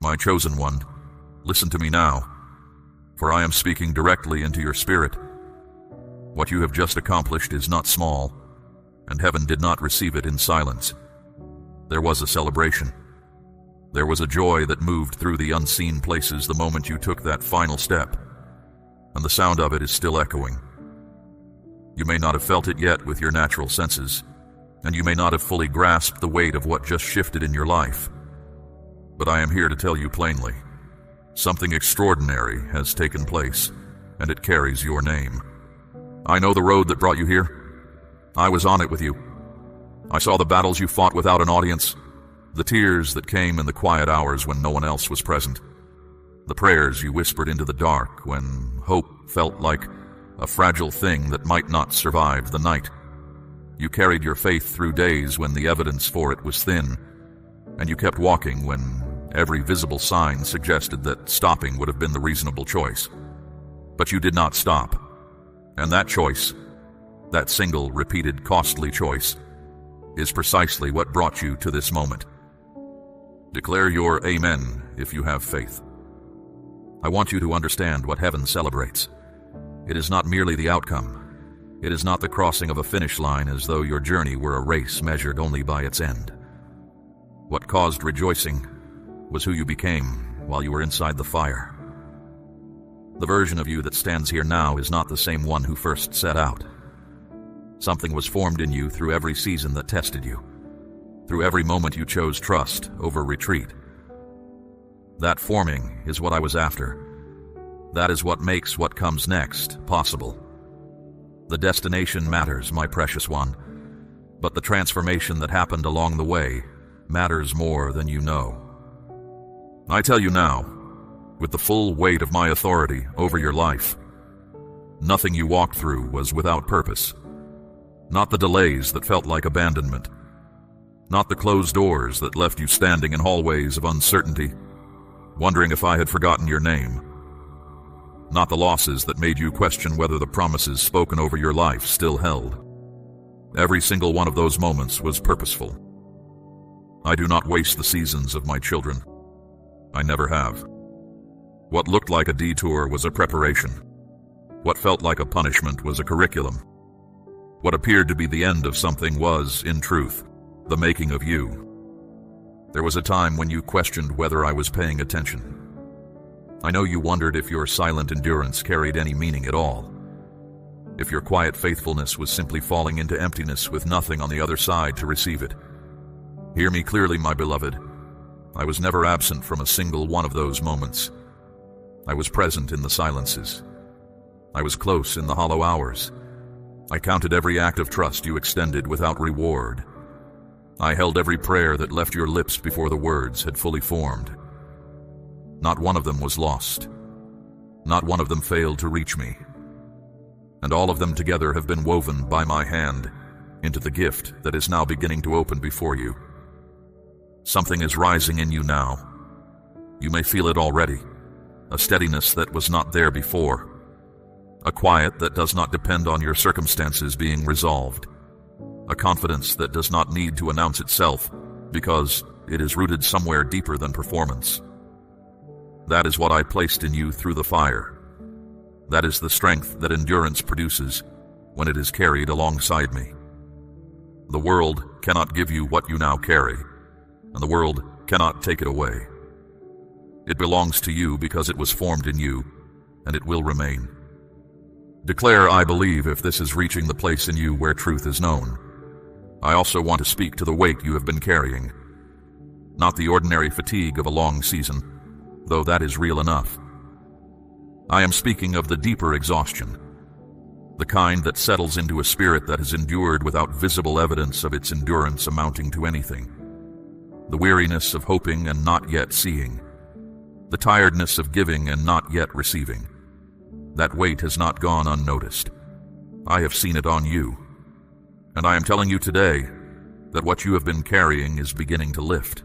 My chosen one, listen to me now, for I am speaking directly into your spirit. What you have just accomplished is not small, and heaven did not receive it in silence. There was a celebration. There was a joy that moved through the unseen places the moment you took that final step, and the sound of it is still echoing. You may not have felt it yet with your natural senses, and you may not have fully grasped the weight of what just shifted in your life. But I am here to tell you plainly, something extraordinary has taken place, and it carries your name. I know the road that brought you here. I was on it with you. I saw the battles you fought without an audience, the tears that came in the quiet hours when no one else was present, the prayers you whispered into the dark when hope felt like a fragile thing that might not survive the night. You carried your faith through days when the evidence for it was thin, and you kept walking when every visible sign suggested that stopping would have been the reasonable choice. But you did not stop. And that choice, that single, repeated, costly choice, is precisely what brought you to this moment. Declare your amen if you have faith. I want you to understand what heaven celebrates. It is not merely the outcome. It is not the crossing of a finish line as though your journey were a race measured only by its end. What caused rejoicing was who you became while you were inside the fire. The version of you that stands here now is not the same one who first set out. Something was formed in you through every season that tested you, through every moment you chose trust over retreat. That forming is what I was after. That is what makes what comes next possible. The destination matters, my precious one, but the transformation that happened along the way matters more than you know. I tell you now, with the full weight of my authority over your life, nothing you walked through was without purpose. Not the delays that felt like abandonment. Not the closed doors that left you standing in hallways of uncertainty, wondering if I had forgotten your name. Not the losses that made you question whether the promises spoken over your life still held. Every single one of those moments was purposeful. I do not waste the seasons of my children. I never have. What looked like a detour was a preparation. What felt like a punishment was a curriculum. What appeared to be the end of something was, in truth, the making of you. There was a time when you questioned whether I was paying attention. I know you wondered if your silent endurance carried any meaning at all. If your quiet faithfulness was simply falling into emptiness with nothing on the other side to receive it. Hear me clearly, my beloved. I was never absent from a single one of those moments. I was present in the silences. I was close in the hollow hours. I counted every act of trust you extended without reward. I held every prayer that left your lips before the words had fully formed. Not one of them was lost. Not one of them failed to reach me. And all of them together have been woven by my hand into the gift that is now beginning to open before you. Something is rising in you now. You may feel it already. A steadiness that was not there before. A quiet that does not depend on your circumstances being resolved. A confidence that does not need to announce itself because it is rooted somewhere deeper than performance. That is what I placed in you through the fire. That is the strength that endurance produces when it is carried alongside me. The world cannot give you what you now carry, and the world cannot take it away. It belongs to you because it was formed in you, and it will remain. Declare, I believe, if this is reaching the place in you where truth is known. I also want to speak to the weight you have been carrying. Not the ordinary fatigue of a long season, though that is real enough. I am speaking of the deeper exhaustion, the kind that settles into a spirit that has endured without visible evidence of its endurance amounting to anything. The weariness of hoping and not yet seeing. The tiredness of giving and not yet receiving. That weight has not gone unnoticed. I have seen it on you. And I am telling you today that what you have been carrying is beginning to lift.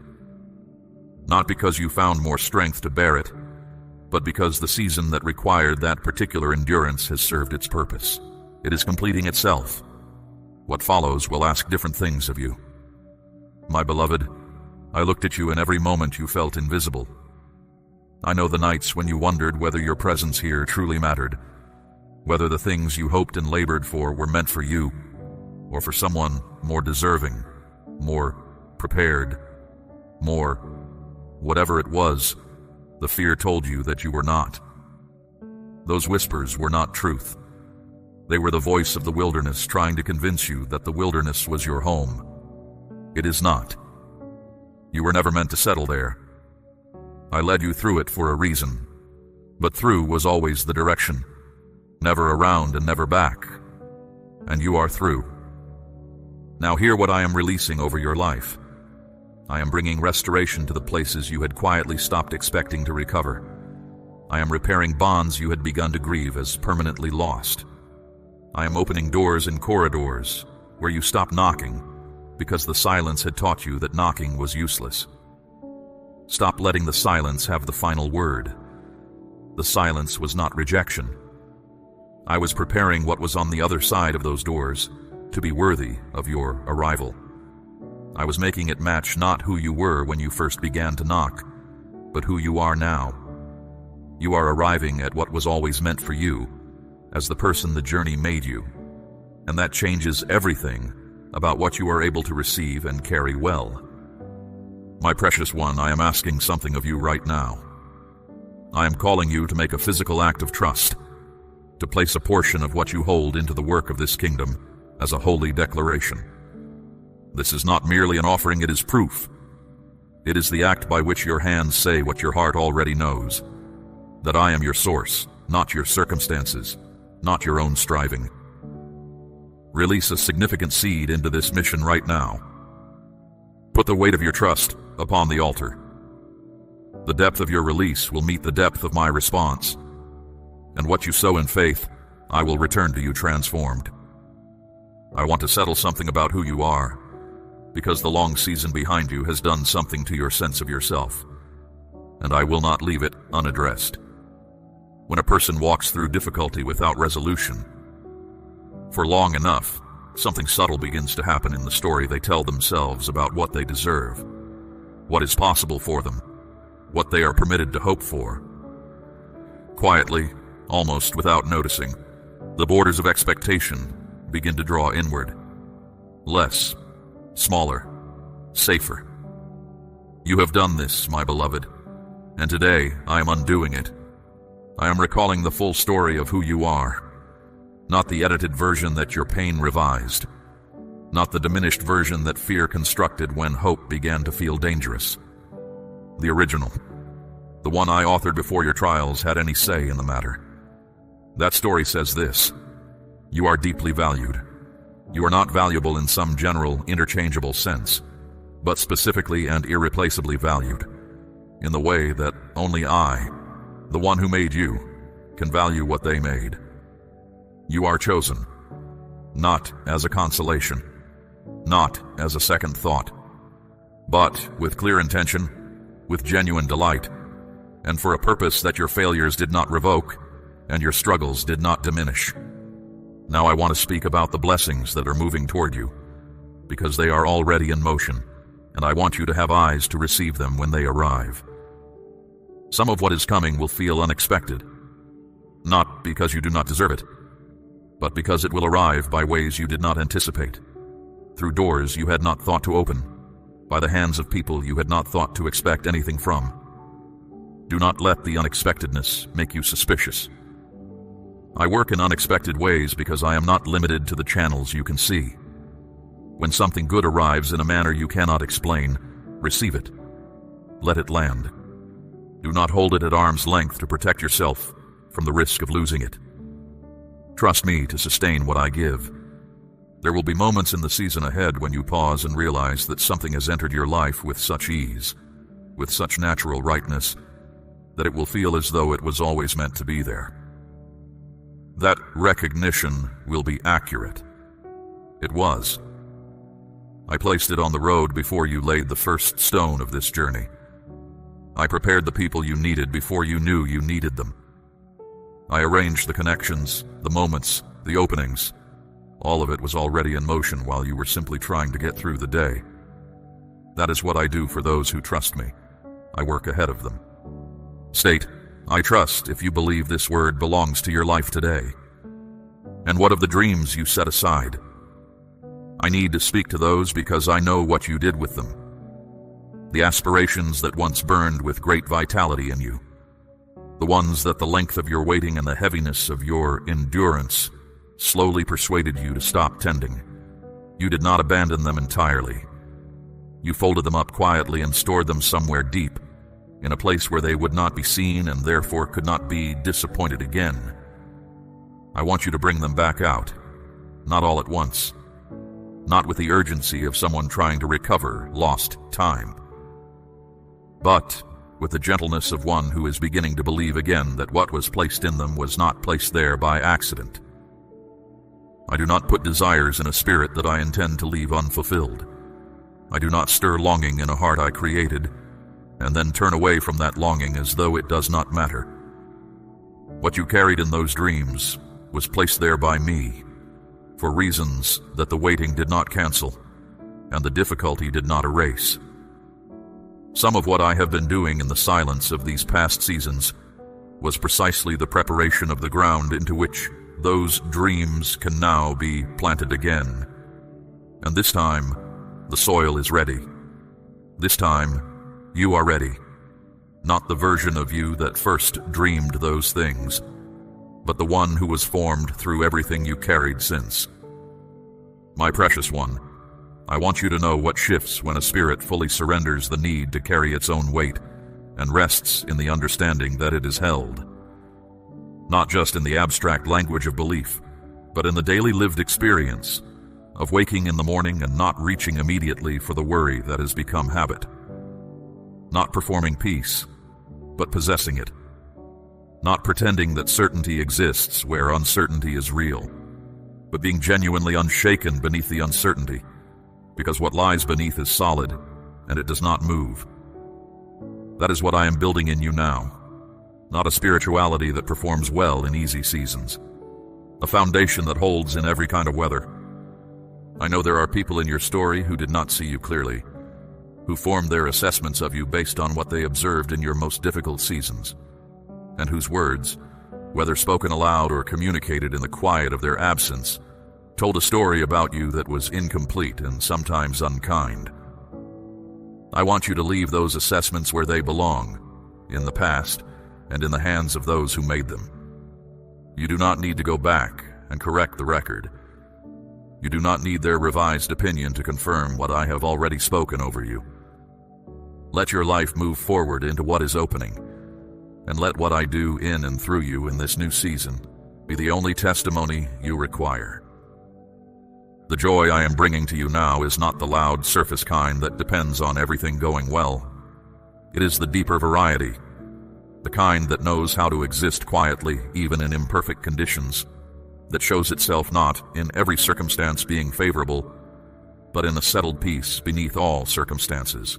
Not because you found more strength to bear it, but because the season that required that particular endurance has served its purpose. It is completing itself. What follows will ask different things of you. My beloved, I looked at you in every moment you felt invisible, I know the nights when you wondered whether your presence here truly mattered, whether the things you hoped and labored for were meant for you, or for someone more deserving, more prepared, more whatever it was. The fear told you that you were not. Those whispers were not truth. They were the voice of the wilderness trying to convince you that the wilderness was your home. It is not. You were never meant to settle there. I led you through it for a reason, but through was always the direction, never around and never back. And you are through. Now hear what I am releasing over your life. I am bringing restoration to the places you had quietly stopped expecting to recover. I am repairing bonds you had begun to grieve as permanently lost. I am opening doors in corridors where you stopped knocking because the silence had taught you that knocking was useless. Stop letting the silence have the final word. The silence was not rejection. I was preparing what was on the other side of those doors to be worthy of your arrival. I was making it match not who you were when you first began to knock, but who you are now. You are arriving at what was always meant for you, as the person the journey made you, and that changes everything about what you are able to receive and carry well. My precious one, I am asking something of you right now. I am calling you to make a physical act of trust, to place a portion of what you hold into the work of this kingdom as a holy declaration. This is not merely an offering, it is proof. It is the act by which your hands say what your heart already knows, that I am your source, not your circumstances, not your own striving. Release a significant seed into this mission right now. Put the weight of your trust upon the altar. The depth of your release will meet the depth of my response, and what you sow in faith, I will return to you transformed. I want to settle something about who you are, because the long season behind you has done something to your sense of yourself, and I will not leave it unaddressed. When a person walks through difficulty without resolution, for long enough, something subtle begins to happen in the story they tell themselves about what they deserve, what is possible for them, what they are permitted to hope for. Quietly, almost without noticing, the borders of expectation begin to draw inward. Less, smaller, safer. You have done this, my beloved, and today I am undoing it. I am recalling the full story of who you are, not the edited version that your pain revised, not the diminished version that fear constructed when hope began to feel dangerous. The original, the one I authored before your trials had any say in the matter. That story says this: you are deeply valued. You are not valuable in some general, interchangeable sense, but specifically and irreplaceably valued, in the way that only I, the one who made you, can value what they made. You are chosen, not as a consolation, not as a second thought, but with clear intention, with genuine delight, and for a purpose that your failures did not revoke and your struggles did not diminish. Now I want to speak about the blessings that are moving toward you, because they are already in motion, and I want you to have eyes to receive them when they arrive. Some of what is coming will feel unexpected, not because you do not deserve it, but because it will arrive by ways you did not anticipate, through doors you had not thought to open, by the hands of people you had not thought to expect anything from. Do not let the unexpectedness make you suspicious. I work in unexpected ways because I am not limited to the channels you can see. When something good arrives in a manner you cannot explain, receive it. Let it land. Do not hold it at arm's length to protect yourself from the risk of losing it. Trust me to sustain what I give. There will be moments in the season ahead when you pause and realize that something has entered your life with such ease, with such natural rightness, that it will feel as though it was always meant to be there. That recognition will be accurate. It was. I placed it on the road before you laid the first stone of this journey. I prepared the people you needed before you knew you needed them. I arranged the connections, the moments, the openings. All of it was already in motion while you were simply trying to get through the day. That is what I do for those who trust me. I work ahead of them. State, "I trust," if you believe this word belongs to your life today. And what of the dreams you set aside? I need to speak to those because I know what you did with them. The aspirations that once burned with great vitality in you. The ones that the length of your waiting and the heaviness of your endurance slowly persuaded you to stop tending. You did not abandon them entirely. You folded them up quietly and stored them somewhere deep, in a place where they would not be seen and therefore could not be disappointed again. I want you to bring them back out, not all at once, not with the urgency of someone trying to recover lost time, but with the gentleness of one who is beginning to believe again that what was placed in them was not placed there by accident. I do not put desires in a spirit that I intend to leave unfulfilled. I do not stir longing in a heart I created, and then turn away from that longing as though it does not matter. What you carried in those dreams was placed there by me, for reasons that the waiting did not cancel, and the difficulty did not erase. Some of what I have been doing in the silence of these past seasons was precisely the preparation of the ground into which those dreams can now be planted again. And this time, the soil is ready. This time, you are ready. Not the version of you that first dreamed those things, but the one who was formed through everything you carried since. My precious one, I want you to know what shifts when a spirit fully surrenders the need to carry its own weight and rests in the understanding that it is held. Not just in the abstract language of belief, but in the daily lived experience of waking in the morning and not reaching immediately for the worry that has become habit. Not performing peace, but possessing it. Not pretending that certainty exists where uncertainty is real, but being genuinely unshaken beneath the uncertainty, because what lies beneath is solid, and it does not move. That is what I am building in you now, not a spirituality that performs well in easy seasons, a foundation that holds in every kind of weather. I know there are people in your story who did not see you clearly, who formed their assessments of you based on what they observed in your most difficult seasons, and whose words, whether spoken aloud or communicated in the quiet of their absence, told a story about you that was incomplete and sometimes unkind. I want you to leave those assessments where they belong, in the past and in the hands of those who made them. You do not need to go back and correct the record. You do not need their revised opinion to confirm what I have already spoken over you. Let your life move forward into what is opening, and let what I do in and through you in this new season be the only testimony you require. The joy I am bringing to you now is not the loud surface kind that depends on everything going well. It is the deeper variety, the kind that knows how to exist quietly even in imperfect conditions, that shows itself not in every circumstance being favorable, but in a settled peace beneath all circumstances.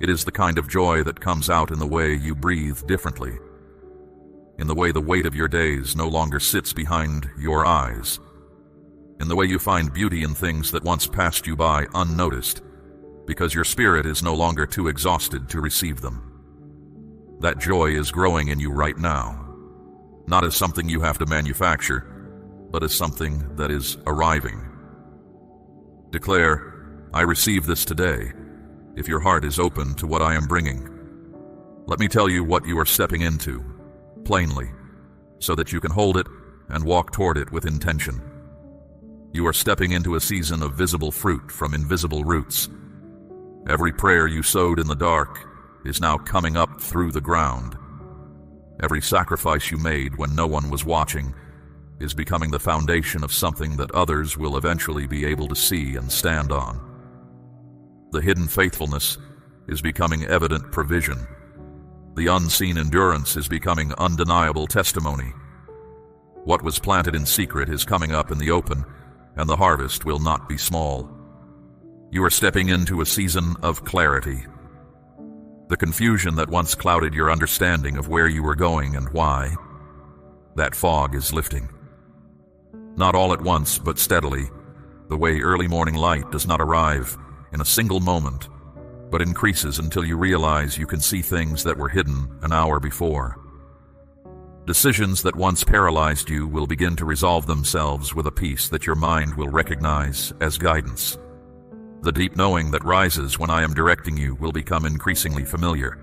It is the kind of joy that comes out in the way you breathe differently, in the way the weight of your days no longer sits behind your eyes, in the way you find beauty in things that once passed you by unnoticed, because your spirit is no longer too exhausted to receive them. That joy is growing in you right now, not as something you have to manufacture, but as something that is arriving. Declare, "I receive this today," if your heart is open to what I am bringing. Let me tell you what you are stepping into, plainly, so that you can hold it and walk toward it with intention. You are stepping into a season of visible fruit from invisible roots. Every prayer you sowed in the dark is now coming up through the ground. Every sacrifice you made when no one was watching is becoming the foundation of something that others will eventually be able to see and stand on. The hidden faithfulness is becoming evident provision. The unseen endurance is becoming undeniable testimony. What was planted in secret is coming up in the open, and the harvest will not be small. You are stepping into a season of clarity. The confusion that once clouded your understanding of where you were going and why, that fog is lifting. Not all at once, but steadily, the way early morning light does not arrive in a single moment, but increases until you realize you can see things that were hidden an hour before. Decisions that once paralyzed you will begin to resolve themselves with a peace that your mind will recognize as guidance. The deep knowing that rises when I am directing you will become increasingly familiar,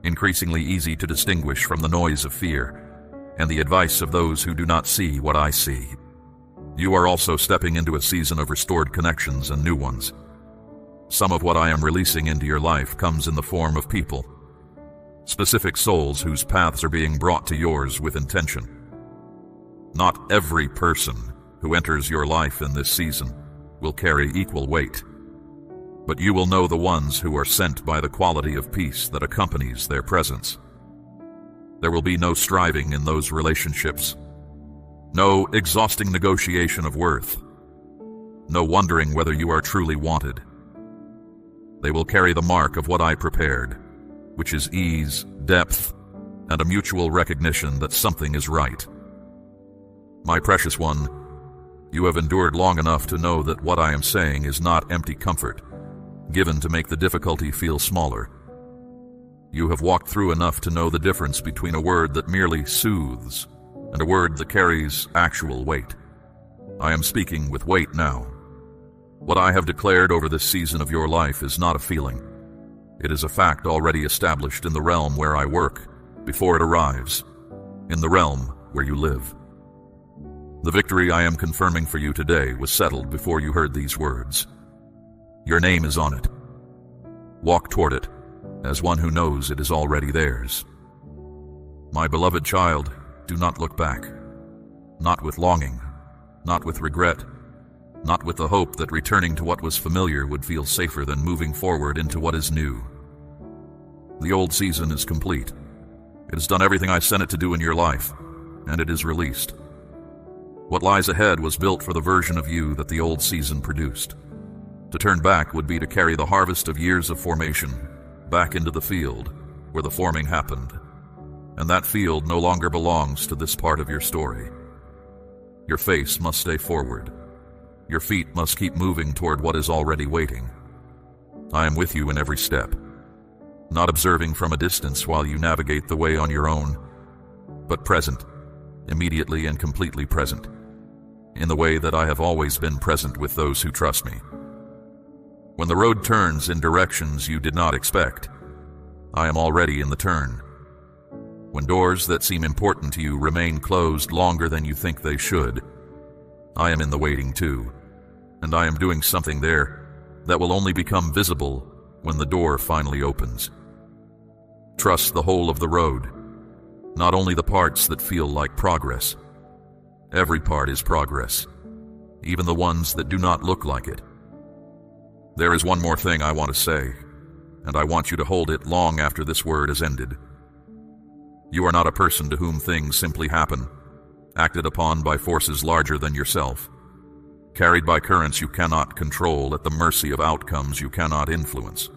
increasingly easy to distinguish from the noise of fear and the advice of those who do not see what I see. You are also stepping into a season of restored connections and new ones. Some of what I am releasing into your life comes in the form of people, specific souls whose paths are being brought to yours with intention. Not every person who enters your life in this season will carry equal weight, but you will know the ones who are sent by the quality of peace that accompanies their presence. There will be no striving in those relationships, no exhausting negotiation of worth, no wondering whether you are truly wanted. They will carry the mark of what I prepared, which is ease, depth, and a mutual recognition that something is right. My precious one, you have endured long enough to know that what I am saying is not empty comfort, given to make the difficulty feel smaller. You have walked through enough to know the difference between a word that merely soothes and a word that carries actual weight. I am speaking with weight now. What I have declared over this season of your life is not a feeling. It is a fact already established in the realm where I work, before it arrives, in the realm where you live. The victory I am confirming for you today was settled before you heard these words. Your name is on it. Walk toward it, as one who knows it is already theirs. My beloved child, do not look back. Not with longing, not with regret, not with the hope that returning to what was familiar would feel safer than moving forward into what is new. The old season is complete. It has done everything I sent it to do in your life, and it is released. What lies ahead was built for the version of you that the old season produced. To turn back would be to carry the harvest of years of formation back into the field where the forming happened, and that field no longer belongs to this part of your story. Your face must stay forward. Your feet must keep moving toward what is already waiting. I am with you in every step, not observing from a distance while you navigate the way on your own, but present, immediately and completely present, in the way that I have always been present with those who trust me. When the road turns in directions you did not expect, I am already in the turn. When doors that seem important to you remain closed longer than you think they should, I am in the waiting too, and I am doing something there that will only become visible when the door finally opens. Trust the whole of the road, not only the parts that feel like progress. Every part is progress, even the ones that do not look like it. There is one more thing I want to say, and I want you to hold it long after this word is ended. You are not a person to whom things simply happen, acted upon by forces larger than yourself, carried by currents you cannot control at the mercy of outcomes you cannot influence.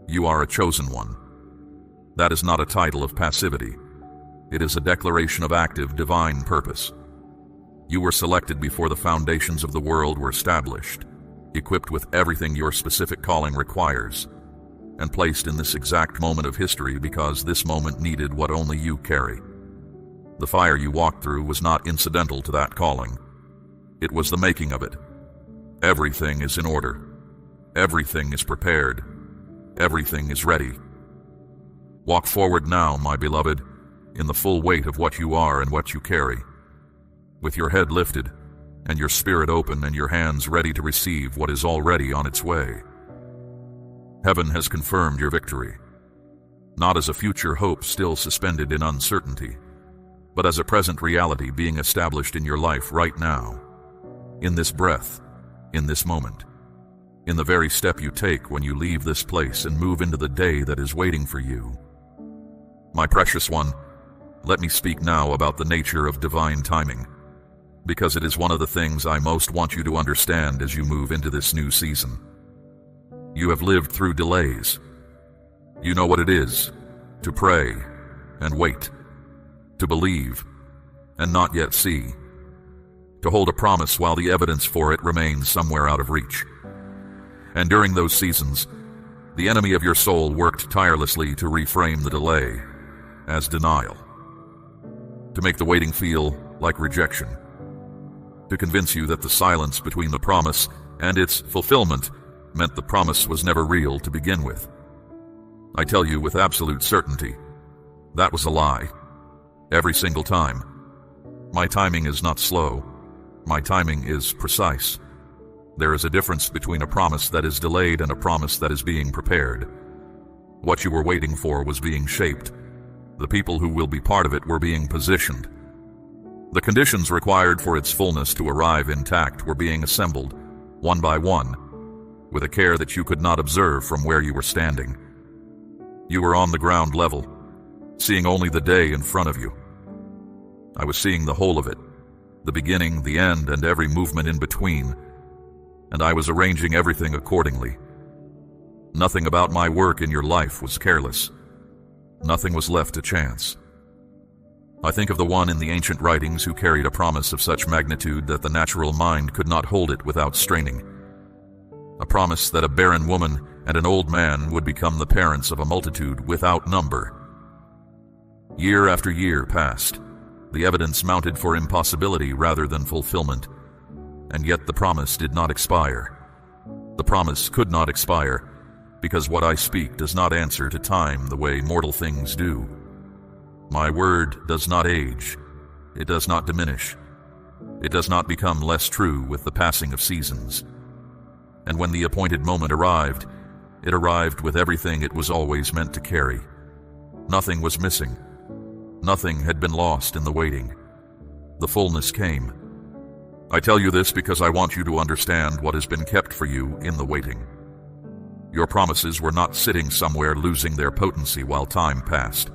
You are a chosen one. That is not a title of passivity. It is a declaration of active divine purpose. You were selected before the foundations of the world were established, equipped with everything your specific calling requires, and placed in this exact moment of history because this moment needed what only you carry. The fire you walked through was not incidental to that calling. It was the making of it. Everything is in order. Everything is prepared. Everything is ready. Walk forward now, my beloved, in the full weight of what you are and what you carry, with your head lifted and your spirit open and your hands ready to receive what is already on its way. Heaven has confirmed your victory, not as a future hope still suspended in uncertainty, but as a present reality being established in your life right now, in this breath, in this moment, in the very step you take when you leave this place and move into the day that is waiting for you. My precious one, let me speak now about the nature of divine timing, because it is one of the things I most want you to understand as you move into this new season. You have lived through delays. You know what it is to pray and wait, to believe and not yet see, to hold a promise while the evidence for it remains somewhere out of reach. And during those seasons, The enemy of your soul worked tirelessly to reframe the delay as denial, to make the waiting feel like rejection, to convince you that the silence between the promise and its fulfillment meant the promise was never real to begin with. I tell you with absolute certainty, that was a lie. Every single time. My timing is not slow. My timing is precise. There is a difference between a promise that is delayed and a promise that is being prepared. What you were waiting for was being shaped. The people who will be part of it were being positioned. The conditions required for its fullness to arrive intact were being assembled, one by one, with a care that you could not observe from where you were standing. You were on the ground level, seeing only the day in front of you. I was seeing the whole of it, the beginning, the end, and every movement in between, and I was arranging everything accordingly. Nothing about my work in your life was careless. Nothing was left to chance. I think of the one in the ancient writings who carried a promise of such magnitude that the natural mind could not hold it without straining. A promise that a barren woman and an old man would become the parents of a multitude without number. Year after year passed. The evidence mounted for impossibility rather than fulfillment, and yet the promise did not expire. The promise could not expire, because what I speak does not answer to time the way mortal things do. My word does not age. It does not diminish. It does not become less true with the passing of seasons. And when the appointed moment arrived, it arrived with everything it was always meant to carry. Nothing was missing. Nothing had been lost in the waiting. The fullness came. I tell you this because I want you to understand what has been kept for you in the waiting. Your promises were not sitting somewhere losing their potency while time passed.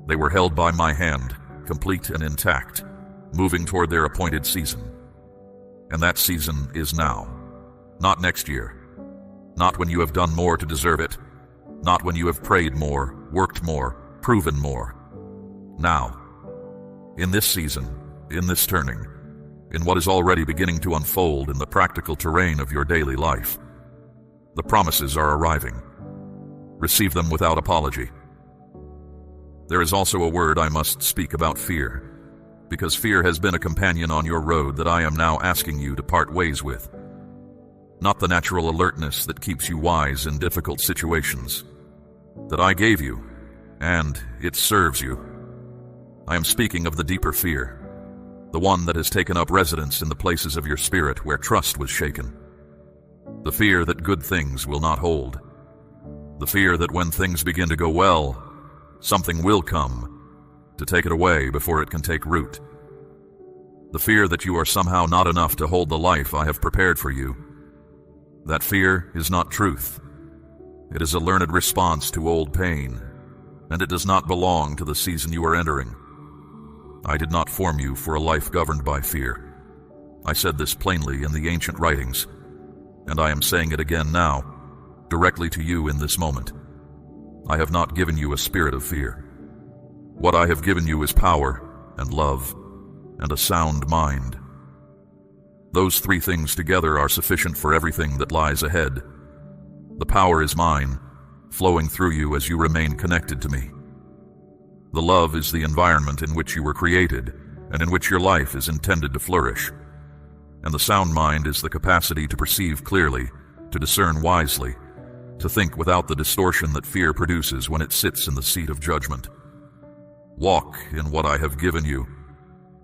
They were held by my hand, complete and intact, moving toward their appointed season. And that season is now. Not next year. Not when you have done more to deserve it. Not when you have prayed more, worked more, proven more. Now. In this season, in this turning, in what is already beginning to unfold in the practical terrain of your daily life. The promises are arriving. Receive them without apology. There is also a word I must speak about fear, because fear has been a companion on your road that I am now asking you to part ways with. Not the natural alertness that keeps you wise in difficult situations, that I gave you, and it serves you. I am speaking of the deeper fear, the one that has taken up residence in the places of your spirit where trust was shaken. The fear that good things will not hold. The fear that when things begin to go well, something will come to take it away before it can take root. The fear that you are somehow not enough to hold the life I have prepared for you. That fear is not truth. It is a learned response to old pain, and it does not belong to the season you are entering. I did not form you for a life governed by fear. I said this plainly in the ancient writings, and I am saying it again now, directly to you in this moment. I have not given you a spirit of fear. What I have given you is power and love and a sound mind. Those three things together are sufficient for everything that lies ahead. The power is mine, flowing through you as you remain connected to me. The love is the environment in which you were created and in which your life is intended to flourish. And the sound mind is the capacity to perceive clearly, to discern wisely, to think without the distortion that fear produces when it sits in the seat of judgment. Walk in what I have given you,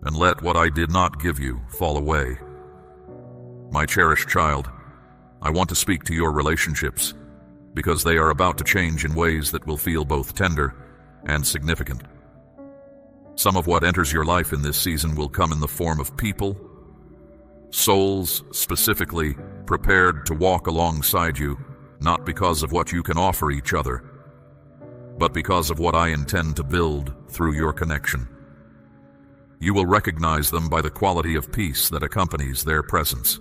and let what I did not give you fall away. My cherished child, I want to speak to your relationships, because they are about to change in ways that will feel both tender and significant. Some of what enters your life in this season will come in the form of people, souls specifically prepared to walk alongside you, not because of what you can offer each other, but because of what I intend to build through your connection. You will recognize them by the quality of peace that accompanies their presence.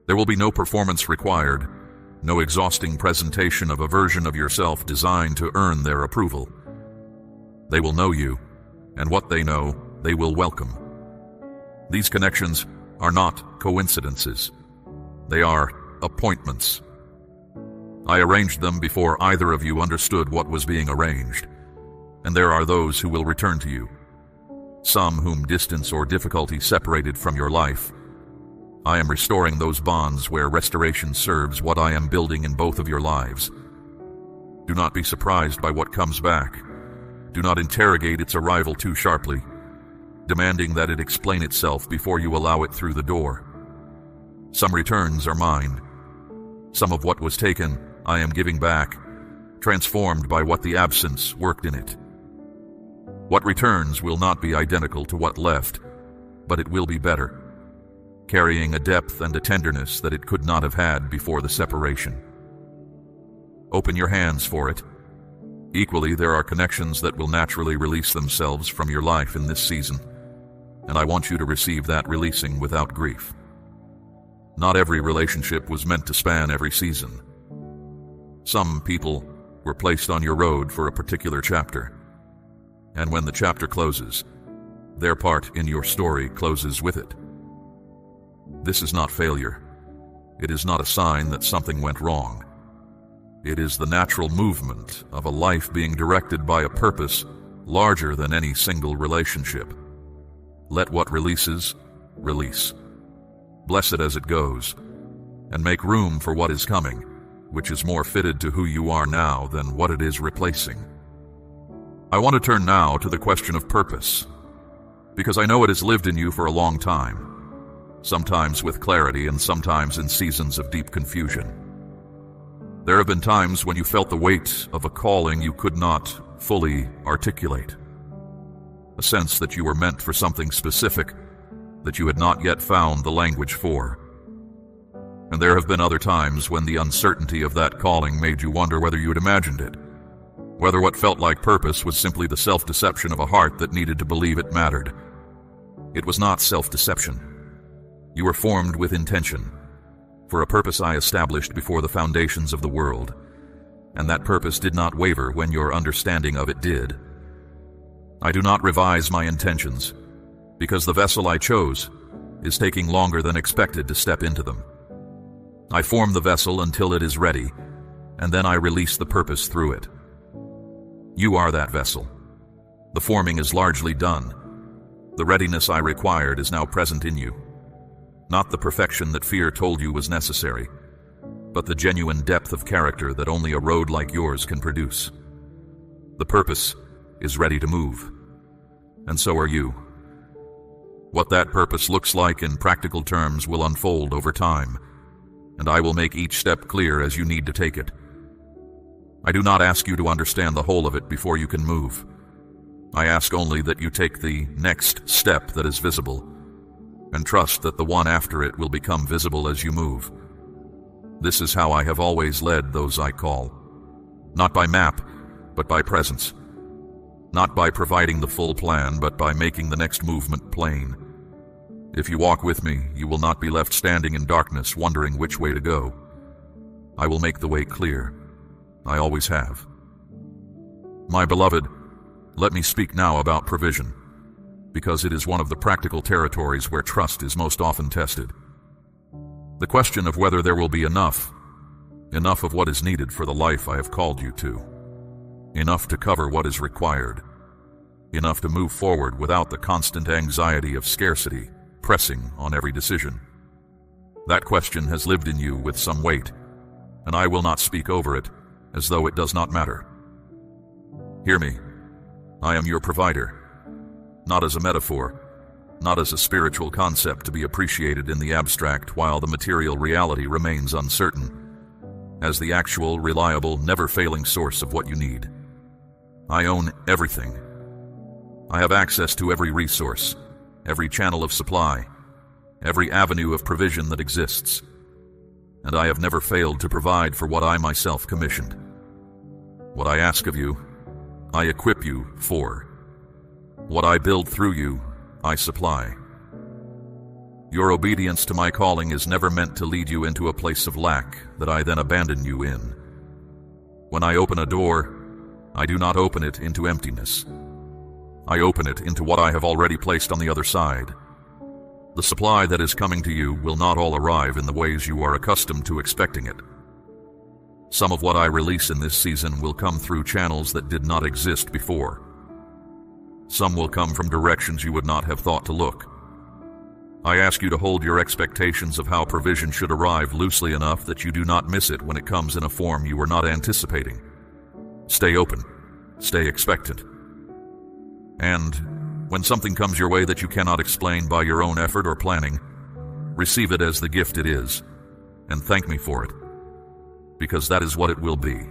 There will be no performance required, no exhausting presentation of a version of yourself designed to earn their approval. They will know you, and what they know, they will welcome. These connections are not coincidences. They are appointments. I arranged them before either of you understood what was being arranged, and there are those who will return to you, some whom distance or difficulty separated from your life. I am restoring those bonds where restoration serves what I am building in both of your lives. Do not be surprised by what comes back. Do not interrogate its arrival too sharply, demanding that it explain itself before you allow it through the door. Some returns are mine. Some of what was taken, I am giving back, transformed by what the absence worked in it. What returns will not be identical to what left, but it will be better, carrying a depth and a tenderness that it could not have had before the separation. Open your hands for it. Equally, there are connections that will naturally release themselves from your life in this season, and I want you to receive that releasing without grief. Not every relationship was meant to span every season. Some people were placed on your road for a particular chapter, and when the chapter closes, their part in your story closes with it. This is not failure. It is not a sign that something went wrong. It is the natural movement of a life being directed by a purpose larger than any single relationship. Let what releases, release. Bless it as it goes, and make room for what is coming, which is more fitted to who you are now than what it is replacing. I want to turn now to the question of purpose, because I know it has lived in you for a long time, sometimes with clarity and sometimes in seasons of deep confusion. There have been times when you felt the weight of a calling you could not fully articulate, a sense that you were meant for something specific that you had not yet found the language for. And there have been other times when the uncertainty of that calling made you wonder whether you had imagined it, whether what felt like purpose was simply the self-deception of a heart that needed to believe it mattered. It was not self-deception. You were formed with intention, for a purpose I established before the foundations of the world, and that purpose did not waver when your understanding of it did. I do not revise my intentions, because the vessel I chose is taking longer than expected to step into them. I form the vessel until it is ready, and then I release the purpose through it. You are that vessel. The forming is largely done. The readiness I required is now present in you. Not the perfection that fear told you was necessary, but the genuine depth of character that only a road like yours can produce. The purpose is ready to move, and so are you. What that purpose looks like in practical terms will unfold over time, and I will make each step clear as you need to take it. I do not ask you to understand the whole of it before you can move. I ask only that you take the next step that is visible, and trust that the one after it will become visible as you move. This is how I have always led those I call. Not by map, but by presence. Not by providing the full plan, but by making the next movement plain. If you walk with me, you will not be left standing in darkness wondering which way to go. I will make the way clear. I always have. My beloved, let me speak now about provision, because it is one of the practical territories where trust is most often tested. The question of whether there will be enough of what is needed for the life I have called you to, enough to cover what is required, enough to move forward without the constant anxiety of scarcity pressing on every decision. That question has lived in you with some weight, and I will not speak over it as though it does not matter. Hear me. I am your provider, not as a metaphor, not as a spiritual concept to be appreciated in the abstract while the material reality remains uncertain, as the actual, reliable, never-failing source of what you need. I own everything. I have access to every resource, every channel of supply, every avenue of provision that exists, and I have never failed to provide for what I myself commissioned. What I ask of you, I equip you for. What I build through you, I supply. Your obedience to my calling is never meant to lead you into a place of lack that I then abandon you in. When I open a door, I do not open it into emptiness. I open it into what I have already placed on the other side. The supply that is coming to you will not all arrive in the ways you are accustomed to expecting it. Some of what I release in this season will come through channels that did not exist before. Some will come from directions you would not have thought to look. I ask you to hold your expectations of how provision should arrive loosely enough that you do not miss it when it comes in a form you were not anticipating. Stay open. Stay expectant. And when something comes your way that you cannot explain by your own effort or planning, receive it as the gift it is, and thank me for it, because that is what it will be.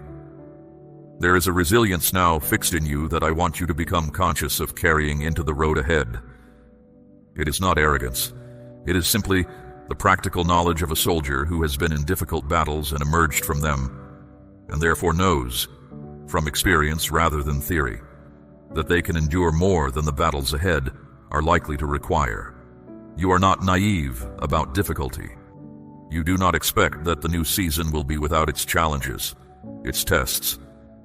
There is a resilience now fixed in you that I want you to become conscious of carrying into the road ahead. It is not arrogance. It is simply the practical knowledge of a soldier who has been in difficult battles and emerged from them, and therefore knows, from experience rather than theory, that they can endure more than the battles ahead are likely to require. You are not naive about difficulty. You do not expect that the new season will be without its challenges, its tests,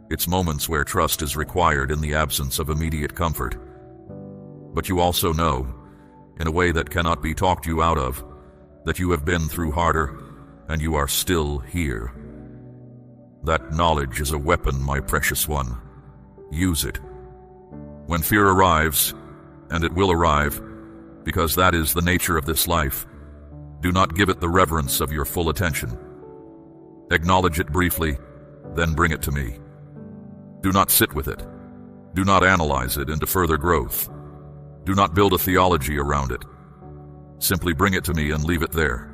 its moments where trust is required in the absence of immediate comfort. But you also know, in a way that cannot be talked you out of, that you have been through harder and you are still here. That knowledge is a weapon, my precious one. Use it. When fear arrives, and it will arrive, because that is the nature of this life, do not give it the reverence of your full attention. Acknowledge it briefly, then bring it to me. Do not sit with it. Do not analyze it into further growth. Do not build a theology around it. Simply bring it to me and leave it there.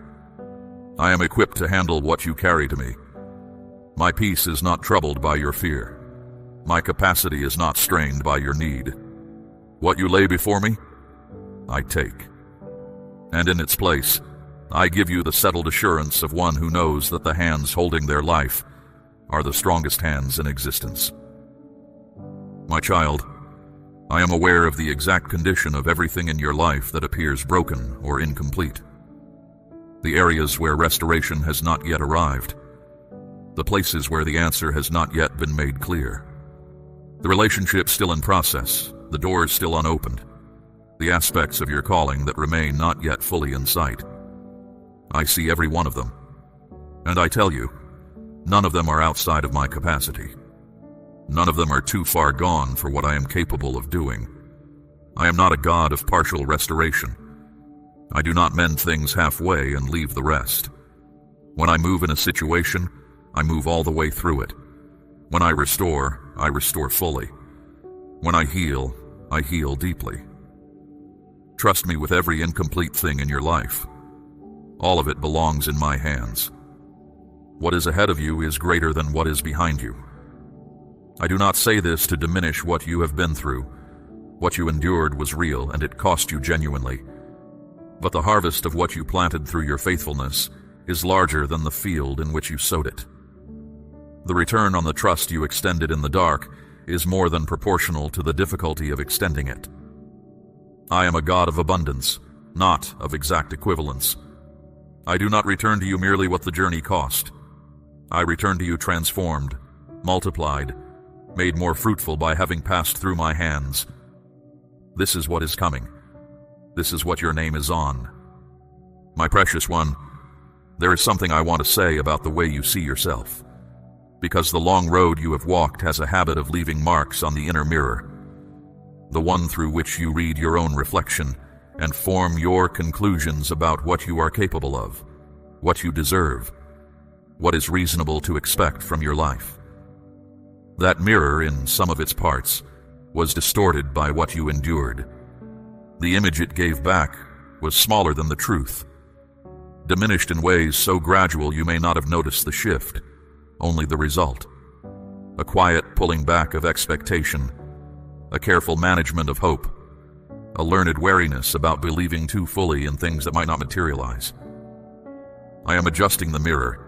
I am equipped to handle what you carry to me. My peace is not troubled by your fear. My capacity is not strained by your need. What you lay before me, I take. And in its place, I give you the settled assurance of one who knows that the hands holding their life are the strongest hands in existence. My child, I am aware of the exact condition of everything in your life that appears broken or incomplete. The areas where restoration has not yet arrived. The places where the answer has not yet been made clear. The relationship still in process, the doors still unopened. The aspects of your calling that remain not yet fully in sight. I see every one of them. And I tell you, none of them are outside of my capacity. None of them are too far gone for what I am capable of doing. I am not a God of partial restoration. I do not mend things halfway and leave the rest. When I move in a situation, I move all the way through it. When I restore fully. When I heal deeply. Trust me with every incomplete thing in your life. All of it belongs in my hands. What is ahead of you is greater than what is behind you. I do not say this to diminish what you have been through. What you endured was real, and it cost you genuinely. But the harvest of what you planted through your faithfulness is larger than the field in which you sowed it. The return on the trust you extended in the dark is more than proportional to the difficulty of extending it. I am a God of abundance, not of exact equivalence. I do not return to you merely what the journey cost. I return to you transformed, multiplied, made more fruitful by having passed through my hands. This is what is coming. This is what your name is on. My precious one, there is something I want to say about the way you see yourself, because the long road you have walked has a habit of leaving marks on the inner mirror, the one through which you read your own reflection and form your conclusions about what you are capable of, what you deserve, what is reasonable to expect from your life. That mirror, in some of its parts, was distorted by what you endured. The image it gave back was smaller than the truth, diminished in ways so gradual you may not have noticed the shift, only the result. A quiet pulling back of expectation, a careful management of hope, a learned wariness about believing too fully in things that might not materialize. I am adjusting the mirror.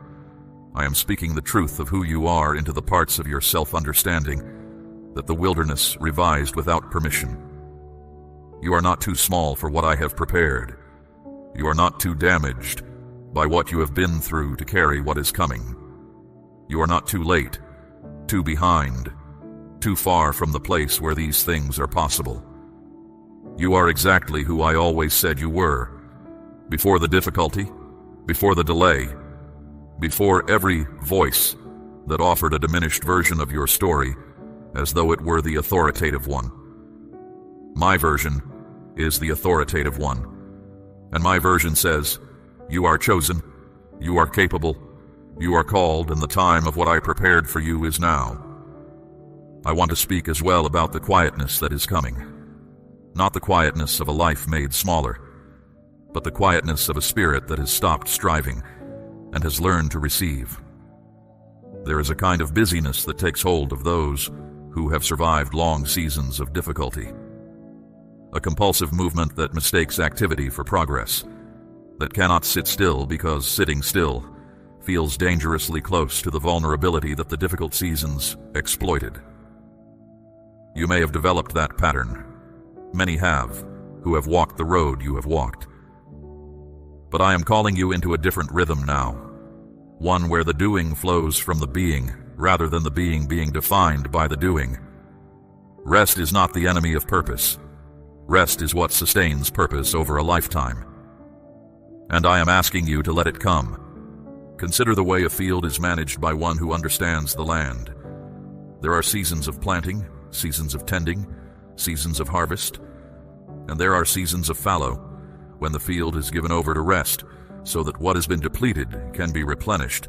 I am speaking the truth of who you are into the parts of your self-understanding that the wilderness revised without permission. You are not too small for what I have prepared. You are not too damaged by what you have been through to carry what is coming. You are not too late, too behind, too far from the place where these things are possible. You are exactly who I always said you were, before the difficulty, before the delay, before every voice that offered a diminished version of your story as though it were the authoritative one. My version is the authoritative one, and my version says, you are chosen, you are capable, you are called, and the time of what I prepared for you is now. I want to speak as well about the quietness that is coming. Not the quietness of a life made smaller, but the quietness of a spirit that has stopped striving and has learned to receive. There is a kind of busyness that takes hold of those who have survived long seasons of difficulty. A compulsive movement that mistakes activity for progress, that cannot sit still because sitting still feels dangerously close to the vulnerability that the difficult seasons exploited. You may have developed that pattern. Many have, who have walked the road you have walked. But I am calling you into a different rhythm now, one where the doing flows from the being, rather than the being defined by the doing. Rest is not the enemy of purpose. Rest is what sustains purpose over a lifetime. And I am asking you to let it come. Consider the way a field is managed by one who understands the land. There are seasons of planting, seasons of tending, seasons of harvest, and there are seasons of fallow, when the field is given over to rest, so that what has been depleted can be replenished,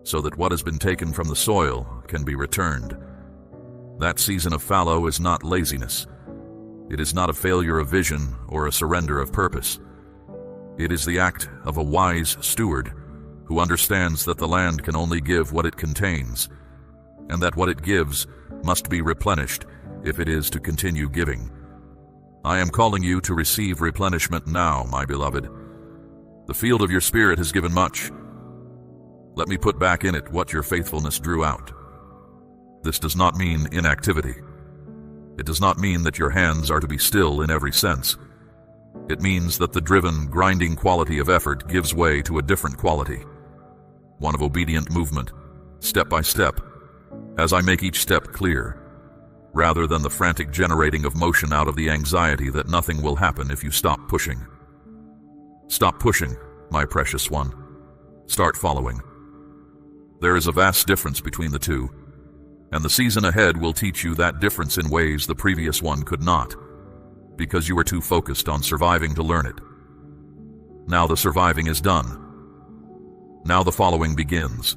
so that what has been taken from the soil can be returned. That season of fallow is not laziness. It is not a failure of vision or a surrender of purpose. It is the act of a wise steward who understands that the land can only give what it contains, and that what it gives must be replenished if it is to continue giving. I am calling you to receive replenishment now, my beloved. The field of your spirit has given much. Let me put back in it what your faithfulness drew out. This does not mean inactivity. It does not mean that your hands are to be still in every sense. It means that the driven, grinding quality of effort gives way to a different quality, one of obedient movement, step by step, as I make each step clear, rather than the frantic generating of motion out of the anxiety that nothing will happen if you stop pushing. Stop pushing, my precious one. Start following. There is a vast difference between the two, and the season ahead will teach you that difference in ways the previous one could not, because you were too focused on surviving to learn it. Now the surviving is done. Now the following begins.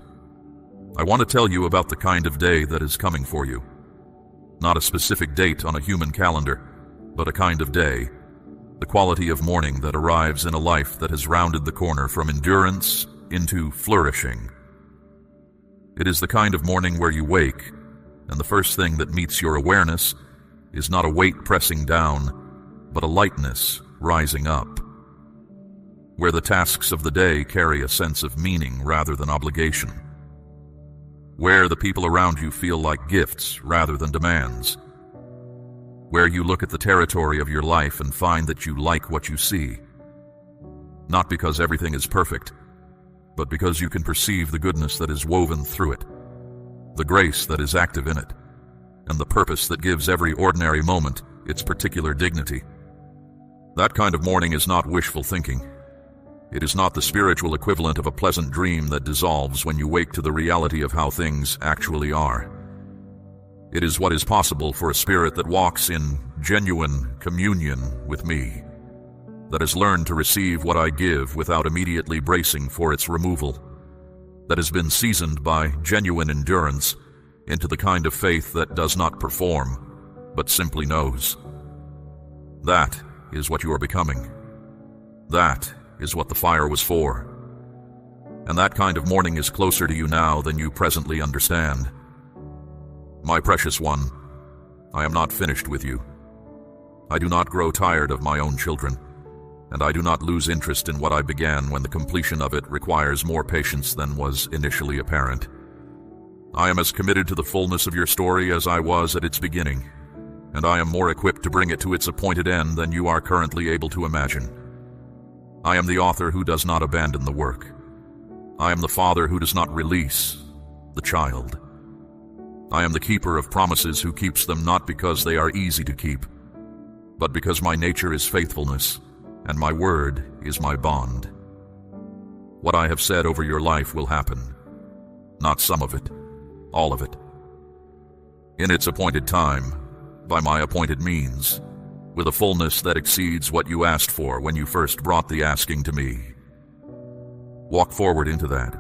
I want to tell you about the kind of day that is coming for you. Not a specific date on a human calendar, but a kind of day, the quality of morning that arrives in a life that has rounded the corner from endurance into flourishing. It is the kind of morning where you wake, and the first thing that meets your awareness is not a weight pressing down, but a lightness rising up, where the tasks of the day carry a sense of meaning rather than obligation, where the people around you feel like gifts rather than demands, where you look at the territory of your life and find that you like what you see, not because everything is perfect, but because you can perceive the goodness that is woven through it, the grace that is active in it, and the purpose that gives every ordinary moment its particular dignity. That kind of morning is not wishful thinking. It is not the spiritual equivalent of a pleasant dream that dissolves when you wake to the reality of how things actually are. It is what is possible for a spirit that walks in genuine communion with me, that has learned to receive what I give without immediately bracing for its removal, that has been seasoned by genuine endurance into the kind of faith that does not perform, but simply knows. That is what you are becoming. That is what the fire was for. And that kind of morning is closer to you now than you presently understand. My precious one, I am not finished with you. I do not grow tired of my own children, and I do not lose interest in what I began when the completion of it requires more patience than was initially apparent. I am as committed to the fullness of your story as I was at its beginning, and I am more equipped to bring it to its appointed end than you are currently able to imagine. I am the author who does not abandon the work. I am the father who does not release the child. I am the keeper of promises who keeps them not because they are easy to keep, but because my nature is faithfulness, and my word is my bond. What I have said over your life will happen, not some of it, all of it. In its appointed time, by my appointed means, with a fullness that exceeds what you asked for when you first brought the asking to me. Walk forward into that.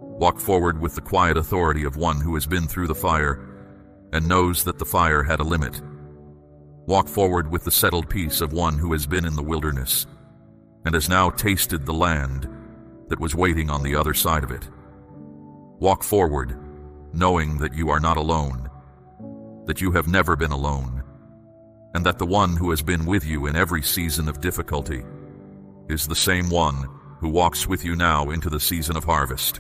Walk forward with the quiet authority of one who has been through the fire and knows that the fire had a limit. Walk forward with the settled peace of one who has been in the wilderness and has now tasted the land that was waiting on the other side of it. Walk forward, knowing that you are not alone, that you have never been alone, and that the one who has been with you in every season of difficulty is the same one who walks with you now into the season of harvest.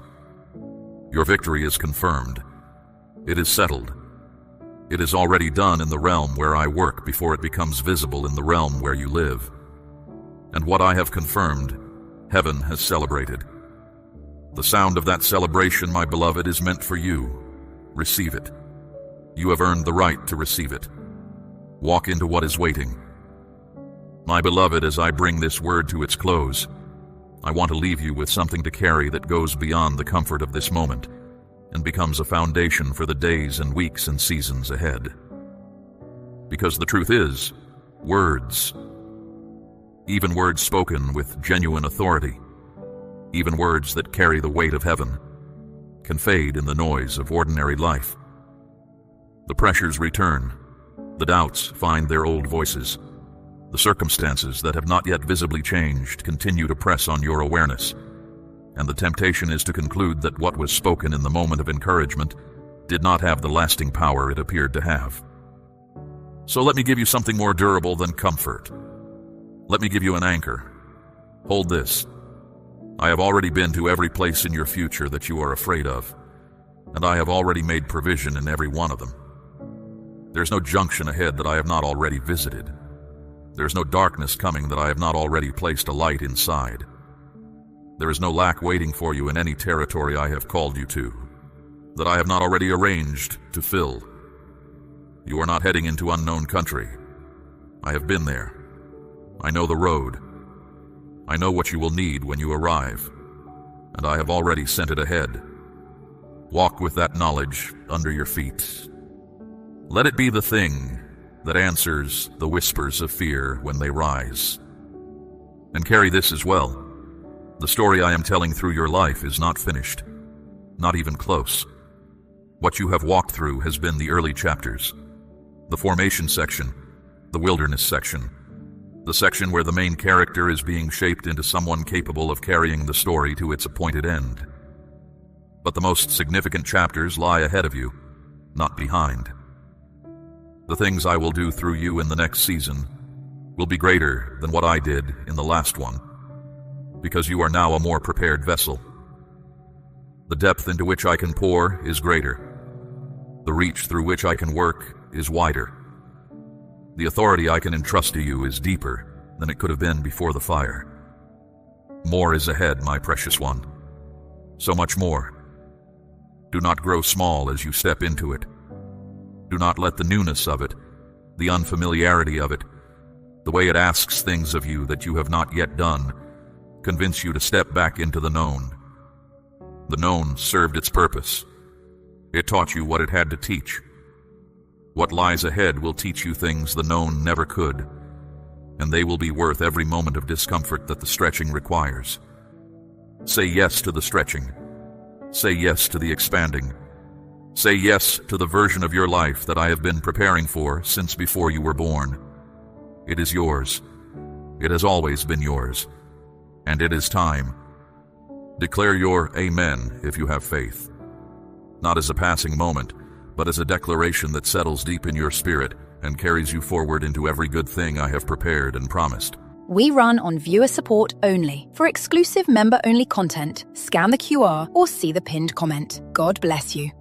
Your victory is confirmed. It is settled. It is already done in the realm where I work before it becomes visible in the realm where you live. And what I have confirmed, heaven has celebrated. The sound of that celebration, my beloved, is meant for you. Receive it. You have earned the right to receive it. Walk into what is waiting. My beloved, as I bring this word to its close, I want to leave you with something to carry that goes beyond the comfort of this moment and becomes a foundation for the days and weeks and seasons ahead. Because the truth is, words, even words spoken with genuine authority, even words that carry the weight of heaven, can fade in the noise of ordinary life. The pressures return, the doubts find their old voices. The circumstances that have not yet visibly changed continue to press on your awareness, and the temptation is to conclude that what was spoken in the moment of encouragement did not have the lasting power it appeared to have. So let me give you something more durable than comfort. Let me give you an anchor. Hold this. I have already been to every place in your future that you are afraid of, and I have already made provision in every one of them. There's no junction ahead that I have not already visited. There's no darkness coming that I have not already placed a light inside. There is no lack waiting for you in any territory I have called you to, that I have not already arranged to fill. You are not heading into unknown country. I have been there. I know the road. I know what you will need when you arrive, and I have already sent it ahead. Walk with that knowledge under your feet. Let it be the thing that answers the whispers of fear when they rise. And carry this as well. The story I am telling through your life is not finished, not even close. What you have walked through has been the early chapters, the formation section, the wilderness section, the section where the main character is being shaped into someone capable of carrying the story to its appointed end. But the most significant chapters lie ahead of you, not behind. The things I will do through you in the next season will be greater than what I did in the last one, because you are now a more prepared vessel. The depth into which I can pour is greater. The reach through which I can work is wider. The authority I can entrust to you is deeper than it could have been before the fire. More is ahead, my precious one. So much more. Do not grow small as you step into it. Do not let the newness of it, the unfamiliarity of it, the way it asks things of you that you have not yet done, convince you to step back into the known. The known served its purpose. It taught you what it had to teach. What lies ahead will teach you things the known never could, and they will be worth every moment of discomfort that the stretching requires. Say yes to the stretching. Say yes to the expanding. Say yes to the version of your life that I have been preparing for since before you were born. It is yours. It has always been yours. And it is time. Declare your amen if you have faith. Not as a passing moment, but as a declaration that settles deep in your spirit and carries you forward into every good thing I have prepared and promised. We run on viewer support only. For exclusive member-only content, scan the QR or see the pinned comment. God bless you.